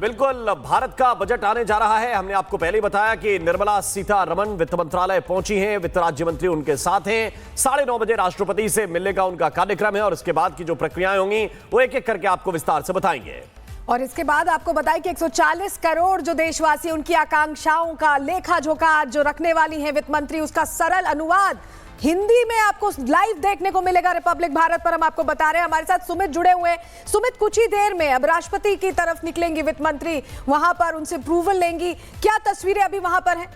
बिल्कुल, भारत का बजट आने जा रहा है। हमने आपको पहले ही बताया कि निर्मला सीतारमण वित्त मंत्रालय पहुंची हैं, वित्त राज्य मंत्री उनके साथ हैं। 9:30 बजे राष्ट्रपति से मिलने का उनका कार्यक्रम है और इसके बाद की जो प्रक्रियाएं होंगी वो एक एक करके आपको विस्तार से बताएंगे। और इसके बाद आपको बताएं कि 140 करोड़ जो देशवासी उनकी आकांक्षाओं का लेखा जोखा जो रखने वाली हैं वित्त मंत्री, उसका सरल अनुवाद हिंदी में आपको लाइव देखने को मिलेगा रिपब्लिक भारत पर। हम आपको बता रहे हैं, हमारे साथ सुमित जुड़े हुए हैं। सुमित, कुछ ही देर में अब राष्ट्रपति की तरफ निकलेंगी वित्त मंत्री, वहां पर उनसे अप्रूवल लेंगी। क्या तस्वीरें अभी वहां पर हैं?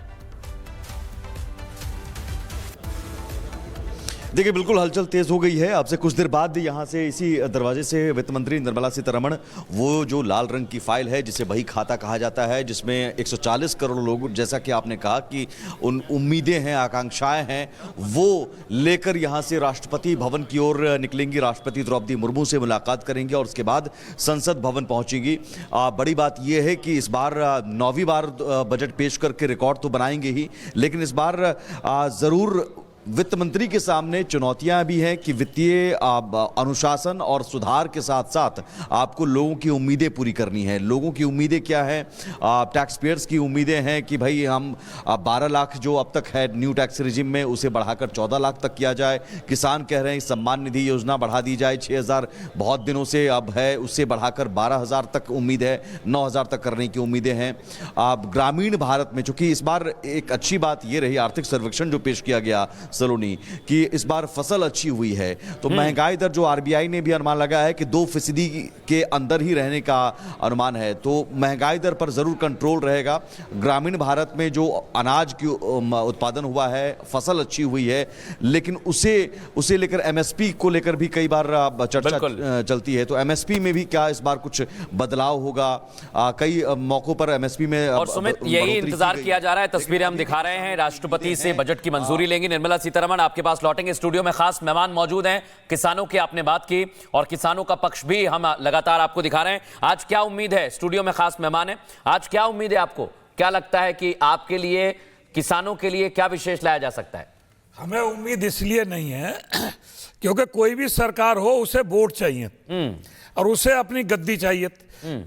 देखिए, बिल्कुल हलचल तेज हो गई है। आपसे कुछ देर बाद यहाँ से इसी दरवाजे से वित्त मंत्री निर्मला सीतारमण वो जो लाल रंग की फाइल है जिसे बही खाता कहा जाता है, जिसमें 140 करोड़ लोग, जैसा कि आपने कहा कि उन उम्मीदें हैं, आकांक्षाएं हैं, वो लेकर यहाँ से राष्ट्रपति भवन की ओर निकलेंगी। राष्ट्रपति द्रौपदी मुर्मू से मुलाकात करेंगे और उसके बाद संसद भवन पहुँचेंगी। बड़ी बात यह है कि इस बार 9वीं बार बजट पेश करके रिकॉर्ड तो बनाएंगे ही, लेकिन इस बार ज़रूर वित्त मंत्री के सामने चुनौतियां भी हैं कि वित्तीय अनुशासन और सुधार के साथ साथ आपको लोगों की उम्मीदें पूरी करनी है। लोगों की उम्मीदें क्या हैं? टैक्स पेयर्स की उम्मीदें हैं कि भाई हम 12 लाख जो अब तक है न्यू टैक्स रिजिम में, उसे बढ़ाकर 14 लाख तक किया जाए। किसान कह रहे हैं सम्मान निधि योजना बढ़ा दी जाए, 6,000 बहुत दिनों से अब है, उससे बढ़ाकर 12,000 तक उम्मीद है, 9,000 तक करने की उम्मीदें हैं। ग्रामीण भारत में, चूंकि इस बार एक अच्छी बात यह रही आर्थिक सर्वेक्षण जो पेश किया गया सलोनी, कि इस बार फसल अच्छी हुई है, तो महंगाई दर जो आरबीआई ने भी अनुमान लगाया है कि 2% के अंदर ही रहने का अनुमान है, तो महंगाई दर पर जरूर कंट्रोल रहेगा। ग्रामीण भारत में जो अनाज की उत्पादन हुआ है, फसल अच्छी हुई है, लेकिन उसे लेकर एमएसपी को लेकर भी कई बार चर्चा चलती है। तो एमएसपी में भी क्या इस बार कुछ बदलाव होगा? कई मौकों पर एमएसपी में और सुमित, यही इंतजार किया जा रहा है। तस्वीरें हम दिखा रहे हैं, राष्ट्रपति से बजट की मंजूरी लेंगी निर्मला सीतारमण। आपके पास लौटेंगे। स्टूडियो में खास मेहमान मौजूद हैं। किसानों की आपने बात की और किसानों का पक्ष भी हम लगातार आपको दिखा रहे हैं। आज क्या उम्मीद है? स्टूडियो में खास मेहमान है, आज क्या उम्मीद है आपको? क्या लगता है कि आपके लिए, किसानों के लिए क्या विशेष लाया जा सकता है? हमें उम्मीद इसलिए नहीं है क्योंकि कोई भी सरकार हो उसे वोट चाहिए और उसे अपनी गद्दी चाहिए।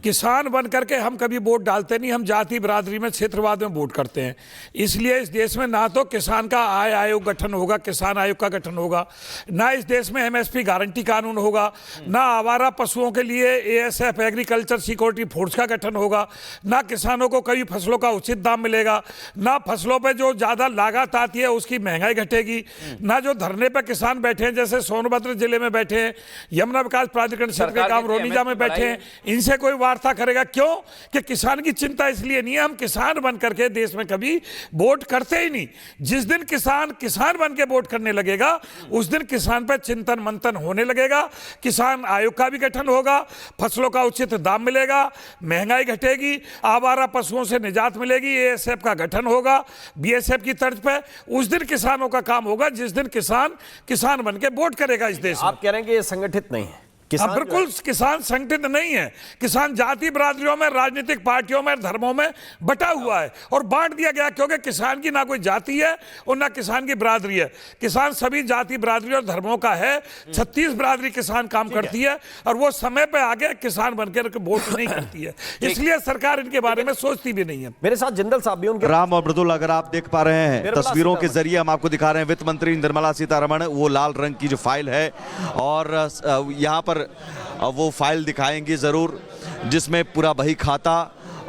किसान बन करके हम कभी वोट डालते नहीं, हम जाति बिरादरी में, क्षेत्रवाद में वोट करते हैं। इसलिए इस देश में ना तो किसान का आय आयोग गठन होगा, किसान आयोग का गठन होगा, ना इस देश में एमएसपी गारंटी कानून होगा, ना आवारा पशुओं के लिए एएसएफ एग्रीकल्चर सिक्योरिटी फोर्स का गठन होगा, ना किसानों को कई फसलों का उचित दाम मिलेगा, ना फसलों पर जो ज़्यादा लागत आती है उसकी महंगाई घटेगी, ना जो धरने पर किसान बैठे हैं जैसे सोनभद्र जिले में बैठे हैं, यमुना विकास प्राधिकरण क्षेत्र के गाँव रोनिजा में बैठे हैं, इनसे कोई वार्ता करेगा। क्यों? कि किसान की चिंता इसलिए नहीं है, हम किसान बन करके देश में कभी वोट करते ही नहीं। जिस दिन किसान बन के वोट करने लगेगा उस दिन किसान पर चिंतन मंथन होने लगेगा। किसान आयोग का भी गठन होगा, फसलों का उचित दाम मिलेगा, महंगाई घटेगी, आवारा पशुओं से निजात मिलेगी, एएसएफ का गठन होगा बीएसएफ की तर्ज पर। उस दिन किसानों का काम होगा जिस दिन किसान बन के वोट करेगा इस देश में। आप कह रहे हैं कि ये संगठित नहीं है? बिल्कुल किसान संगठित नहीं है। किसान जाति बिरादरियों में, राजनीतिक पार्टियों में, धर्मों में बटा हुआ है और बांट दिया गया, क्योंकि किसान की ना कोई जाति है और ना किसान की बिरादरी है। किसान सभी जाति बिरादरी और धर्मों का है। 36 बिरादरी किसान काम करती है और वो समय पे आगे किसान बनकर वोट नहीं करती है, इसलिए सरकार इनके बारे में सोचती भी नहीं है। मेरे साथ जिंदल साहब भी उनके राम और मृदुल, अगर आप देख पा रहे हैं तस्वीरों के जरिए हम आपको दिखा रहे हैं वित्त मंत्री निर्मला सीतारमण, वो लाल रंग की जो फाइल है और यहाँ पर वो फाइल दिखाएंगे जरूर, जिसमें पूरा बही खाता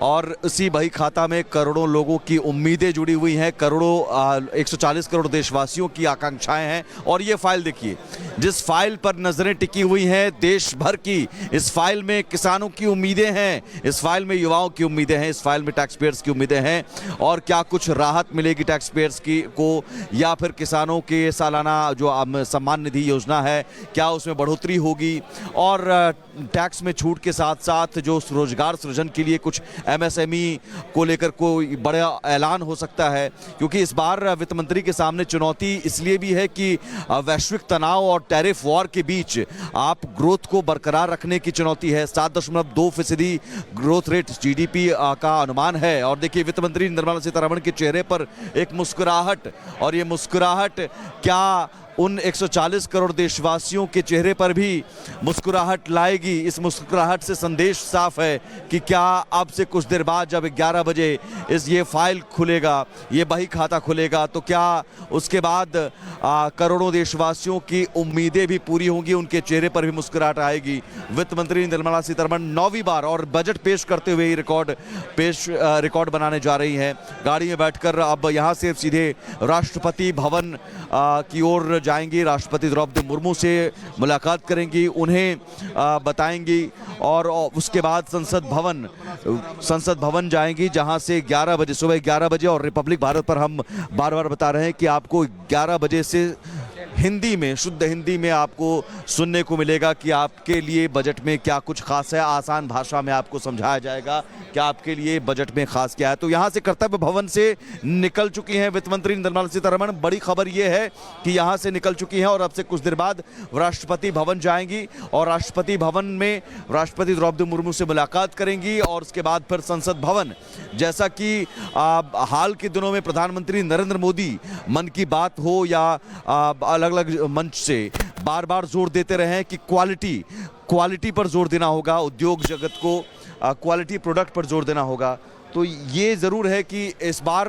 और इसी बही खाता में करोड़ों लोगों की उम्मीदें जुड़ी हुई हैं, करोड़ों 140 करोड़ देशवासियों की आकांक्षाएं हैं। और ये फाइल देखिए, जिस फाइल पर नजरें टिकी हुई हैं देश भर की, इस फाइल में किसानों की उम्मीदें हैं, इस फाइल में युवाओं की उम्मीदें हैं, इस फाइल में टैक्स पेयर्स की उम्मीदें हैं। और क्या कुछ राहत मिलेगी टैक्स पेयर्स को, या फिर किसानों के सालाना जो सम्मान निधि योजना है क्या उसमें बढ़ोतरी होगी, और टैक्स में छूट के साथ साथ जो रोजगार सृजन के लिए कुछ एमएसएमई को लेकर कोई बड़ा ऐलान हो सकता है। क्योंकि इस बार वित्त मंत्री के सामने चुनौती इसलिए भी है कि वैश्विक तनाव और टैरिफ वॉर के बीच आप ग्रोथ को बरकरार रखने की चुनौती है। 7.2% ग्रोथ रेट जीडीपी का अनुमान है। और देखिए वित्त मंत्री निर्मला सीतारमण के चेहरे पर एक मुस्कुराहट, और ये मुस्कुराहट क्या उन 140 करोड़ देशवासियों के चेहरे पर भी मुस्कुराहट लाएगी। इस मुस्कुराहट से संदेश साफ है कि क्या अब से कुछ देर बाद जब 11 बजे ये फाइल खुलेगा, ये बही खाता खुलेगा, तो क्या उसके बाद करोड़ों देशवासियों की उम्मीदें भी पूरी होंगी, उनके चेहरे पर भी मुस्कुराहट आएगी। वित्त मंत्री निर्मला सीतारमण 9वीं बार और बजट पेश करते हुए रिकॉर्ड बनाने जा रही हैं। गाड़ी में बैठकर अब यहां से सीधे राष्ट्रपति भवन की ओर जाएंगी, राष्ट्रपति द्रौपदी मुर्मू से मुलाकात करेंगी, उन्हें बताएंगी और उसके बाद संसद भवन जाएंगी, जहां से 11 बजे सुबह 11 बजे और रिपब्लिक भारत पर हम बार बार बता रहे हैं कि आपको 11 बजे से हिंदी में, शुद्ध हिंदी में आपको सुनने को मिलेगा कि आपके लिए बजट में क्या कुछ खास है। आसान भाषा में आपको समझाया जाएगा कि आपके लिए बजट में खास क्या है। तो यहां से कर्तव्य भवन से निकल चुकी हैं वित्त मंत्री निर्मला सीतारमण। बड़ी खबर यह है कि यहां से निकल चुकी हैं और अब से कुछ देर बाद राष्ट्रपति भवन जाएंगी और राष्ट्रपति भवन में राष्ट्रपति द्रौपदी मुर्मू से मुलाकात करेंगी और उसके बाद फिर संसद भवन, जैसा कि हाल के दिनों में प्रधानमंत्री नरेंद्र मोदी मन की बात हो या अलग अलग मंच से बार बार जोर देते रहे हैं कि क्वालिटी पर जोर देना होगा, उद्योग जगत को क्वालिटी प्रोडक्ट पर जोर देना होगा। तो ये ज़रूर है कि इस बार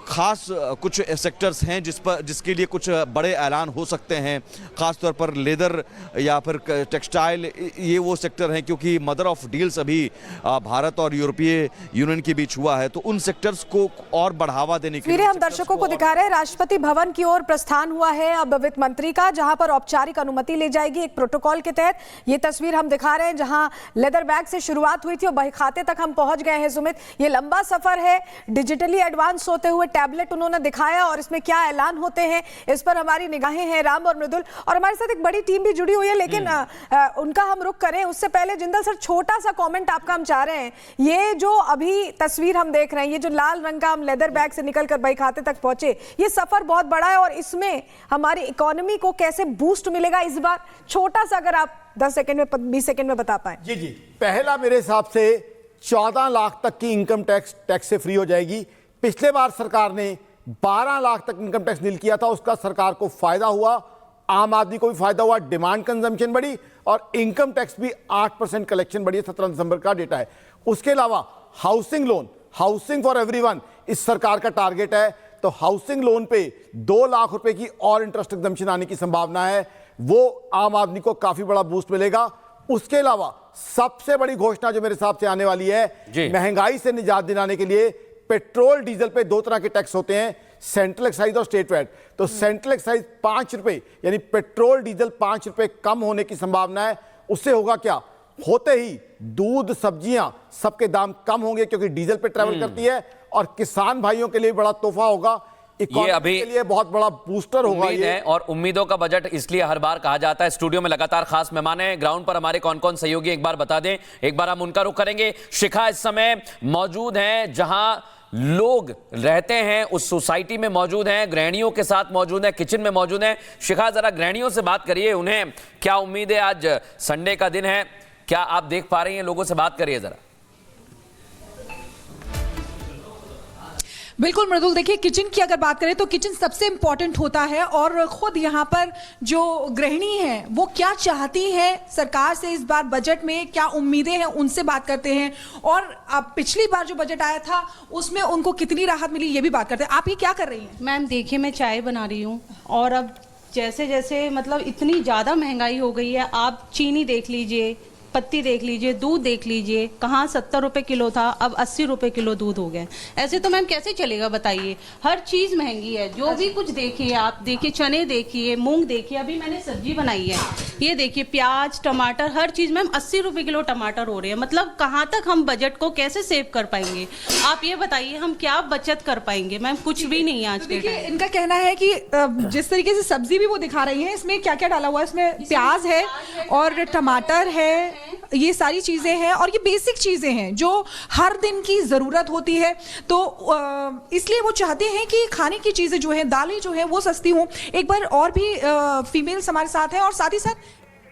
ख़ास कुछ सेक्टर्स हैं जिसके लिए कुछ बड़े ऐलान हो सकते हैं, ख़ास तौर पर लेदर या फिर टेक्सटाइल, ये वो सेक्टर हैं क्योंकि मदर ऑफ डील्स अभी भारत और यूरोपीय यूनियन के बीच हुआ है, तो उन सेक्टर्स को और बढ़ावा देने के लिए हम दर्शकों को दिखा रहे हैं राष्ट्रपति भवन की ओर प्रस्थान हुआ है अब वित्त मंत्री का, जहां पर औपचारिक अनुमति ली जाएगी एक प्रोटोकॉल के तहत। ये तस्वीर हम दिखा रहे हैं जहां लेदर बैग से शुरुआत हुई थी और बही खाते तक हम पहुंच गए हैं। ये लंबा सफर है, डिजिटली एडवांस होते हुए टैबलेट उन्होंने दिखाया और इसमें क्या ऐलान होते हैं इस पर हमारी निगाहें हैं राम और मृदुल, और हमारे साथ एक बड़ी टीम भी जुड़ी हुई है, लेकिन उनका हम रुख करें उससे पहले जिंदल सर छोटा सा कमेंट आपका हम चाह रहे हैं। ये जो अभी तस्वीर हम देख रहे हैं, ये जो लाल रंग का हम लेदर बैग से निकलकर बही खाते तक पहुंचे, ये सफर बहुत बड़ा है और इसमें हमारी इकोनॉमी को कैसे बूस्ट मिलेगा इस बार, छोटा सा अगर आप 10 सेकंड में 20 सेकंड में बता पाए। जी, पहला मेरे हिसाब से 14 लाख तक की इनकम टैक्स से फ्री हो जाएगी। पिछले बार सरकार ने 12 लाख तक इनकम टैक्स नील किया था, उसका सरकार को फायदा हुआ, आम आदमी को भी फायदा हुआ, डिमांड कंजम्पशन बढ़ी और इनकम टैक्स भी 8% कलेक्शन बढ़ी है। 17 दिसंबर का डेटा है। उसके अलावा housing loan, housing for everyone इस सरकार का टारगेट है, तो हाउसिंग लोन पे 2 लाख रुपए की और इंटरेस्ट एग्जम्पशन आने की संभावना है, वो आम आदमी को काफी बड़ा बूस्ट मिलेगा। उसके अलावा सबसे बड़ी घोषणा जो मेरे हिसाब से आने वाली है, महंगाई से निजात दिलाने के लिए पेट्रोल डीजल पे 2 तरह के टैक्स होते हैं, सेंट्रल एक्साइज और स्टेट वैट। तो सेंट्रल एक्साइज 5 रुपए, यानी पेट्रोल डीजल 5 रुपए कम होने की संभावना है। उससे होगा क्या, होते ही दूध सब्जियां सबके दाम कम होंगे क्योंकि डीजल पे ट्रेवल करती है, और किसान भाइयों के लिए बड़ा तोहफा होगा, ये अभी के लिए बहुत बड़ा बूस्टर होगा ये है। और उम्मीदों का बजट इसलिए हर बार कहा जाता है। स्टूडियो में लगातार खास मेहमान हैं, ग्राउंड पर हमारे कौन कौन सहयोगी एक बार बता दें, एक बार हम उनका रुख करेंगे। शिखा इस समय मौजूद हैं जहां लोग रहते हैं, उस सोसाइटी में मौजूद हैं, गृहिणियों के साथ मौजूद हैं, किचन में मौजूद हैं। शिखा, जरा गृहिणियों से बात करिए, उन्हें क्या उम्मीद है? आज संडे का दिन है, क्या आप देख पा रही हैं? लोगों से बात करिए जरा। बिल्कुल मृदुल, देखिए किचन की अगर बात करें तो किचन सबसे इंपॉर्टेंट होता है और खुद यहाँ पर जो गृहिणी हैं वो क्या चाहती हैं सरकार से इस बार बजट में, क्या उम्मीदें हैं, उनसे बात करते हैं। और अब पिछली बार जो बजट आया था उसमें उनको कितनी राहत मिली ये भी बात करते हैं। आप ये क्या कर रही हैं? मैम देखिए, मैं चाय बना रही हूँ और अब जैसे जैसे मतलब इतनी ज़्यादा महंगाई हो गई है, आप चीनी देख लीजिए, पत्ती देख लीजिए, दूध देख लीजिए, कहाँ 70 रुपए किलो था अब 80 रुपए किलो दूध हो गया। ऐसे तो मैम कैसे चलेगा बताइए, हर चीज़ महंगी है। जो भी कुछ देखिए, आप देखिए चने देखिए, मूंग देखिए, अभी मैंने सब्जी बनाई है, ये देखिए प्याज टमाटर हर चीज़ मैम 80 रुपए किलो टमाटर हो रहे हैं। मतलब कहाँ तक हम बजट को कैसे सेव कर पाएंगे, आप ये बताइए, हम क्या बचत कर पाएंगे? मैम कुछ भी नहीं है आज के टाइम। इनका कहना है कि जिस तरीके से सब्जी भी वो दिखा रही हैं, इसमें क्या क्या डाला हुआ है, इसमें प्याज है और टमाटर है, ये सारी चीजें हैं और ये बेसिक चीजें हैं जो हर दिन की जरूरत होती है। तो इसलिए वो चाहते हैं कि खाने की चीजें जो है, दालें जो है वो सस्ती हों। एक बार और भी फीमेल्स हमारे साथ हैं और साथ ही साथ